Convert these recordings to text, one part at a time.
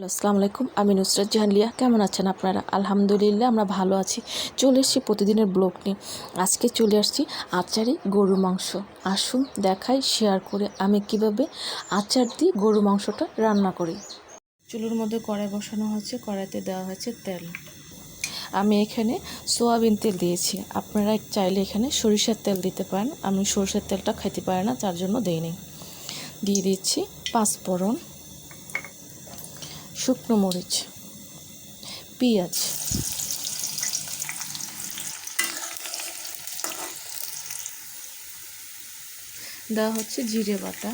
Hello, আসসালামু আলাইকুম। আমি নুসরাত জাহান লিয়া। কেমন আছেন আপনারা? আলহামদুলিল্লাহ আমরা ভালো আছি। চলে এসেছি প্রতিদিনের ব্লগ নিয়ে। আজকে চলে আসছি আচারি গরু মাংস। আসুন দেখাই, শেয়ার করে আমি কিভাবে আচার দিয়ে গরু মাংসটা রান্না করি। চুলোর মধ্যে কড়াই বসানো হয়েছে, কড়াইতে দেওয়া হয়েছে তেল। আমি এখানে সোয়াবিন তেল দিয়েছি, আপনারা চাইলে এখানে সরিষার তেল দিতে পারেন। আমি সরিষার তেলটা খাইতে পারি না, তার জন্য দিইনি। দিয়ে দিচ্ছি পাঁচফোড়ন, শুকনো মরিচ, পেঁয়াজ, দেওয়া হচ্ছে জিরে বাটা,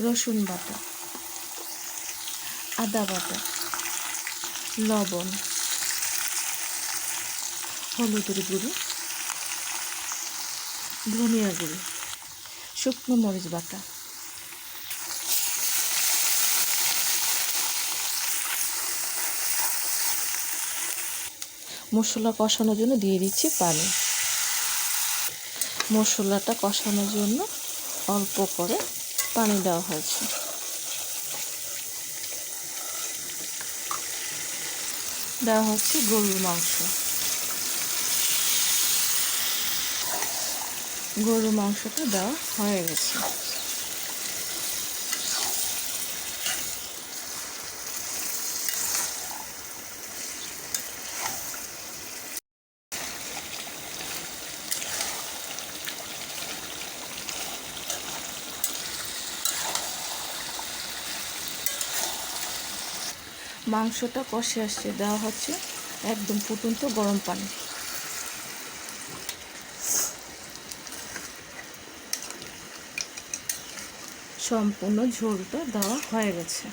রসুন বাটা, আদা বাটা, লবণ, হলুদের গুঁড়ো, ধনিয়া গুঁড়ো, শুকনো মরিচ বাটা। মশলা কষানোর জন্য দিয়ে দিচ্ছি পানি। মশলাটা কষানোর জন্য অল্প করে পানি দেওয়া হয়েছে। দেওয়া হচ্ছে গরুর মাংস। গরুর মাংসটা দেওয়া হয়ে গেছে। মাংসটা কষে আসছে, দেওয়া হচ্ছে একদম ফুটন্ত গরম পানি। সম্পূর্ণ ঝোলটা দেওয়া হয়ে গেছে।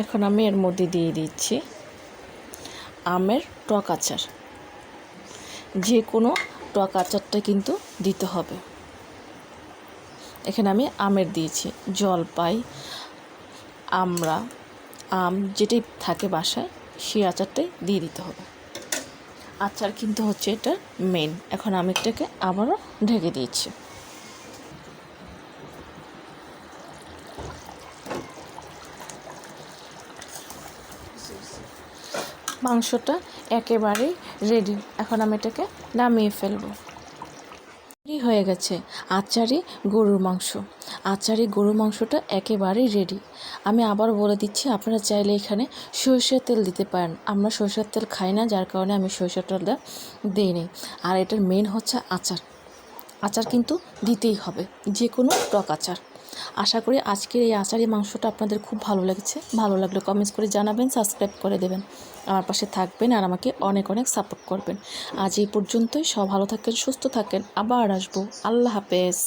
এখন আমি এর মধ্যে দিয়ে দিচ্ছি আমের টক আচার। যে কোনো টক আচারটা কিন্তু দিতে হবে। এখানে আমি আমের দিয়েছি, জলপাই, আমড়া, আম যেটাই থাকে বাসায় সেই আচারটাই দিয়ে দিতে হবে। আচার কিন্তু হচ্ছে এটা মেন। এখন আমি এটাকে আবারও ঢেকে দিয়েছি। মাংসটা একেবারেই রেডি। এখন আমি এটাকে নামিয়ে ফেলব। হয়ে গেছে আচারি গরুর মাংস। আচারি গরুর মাংসটা একেবারেই রেডি। আমি আবার বলে দিচ্ছি, আপনারা চাইলে এখানে সরিষার তেল দিতে পারেন। আমরা সরিষার তেল খাই না, যার কারণে আমি সরিষার তেলটা দিইনি। আর এটার মেন হচ্ছে আচার। আচার কিন্তু দিতেই হবে, যে কোনো টক আচার। আশা করি আজকের এই আচারি মাংসটা আপনাদের খুব ভালো লেগেছে। ভালো লাগলে কমেন্টস করে জানাবেন, সাবস্ক্রাইব করে দেবেন, আমার পাশে থাকবেন আর আমাকে অনেক অনেক সাপোর্ট করবেন। আজ এই পর্যন্তই। সব ভালো থাকেন, সুস্থ থাকেন। আবার আসবো। আল্লাহ হাফেজ।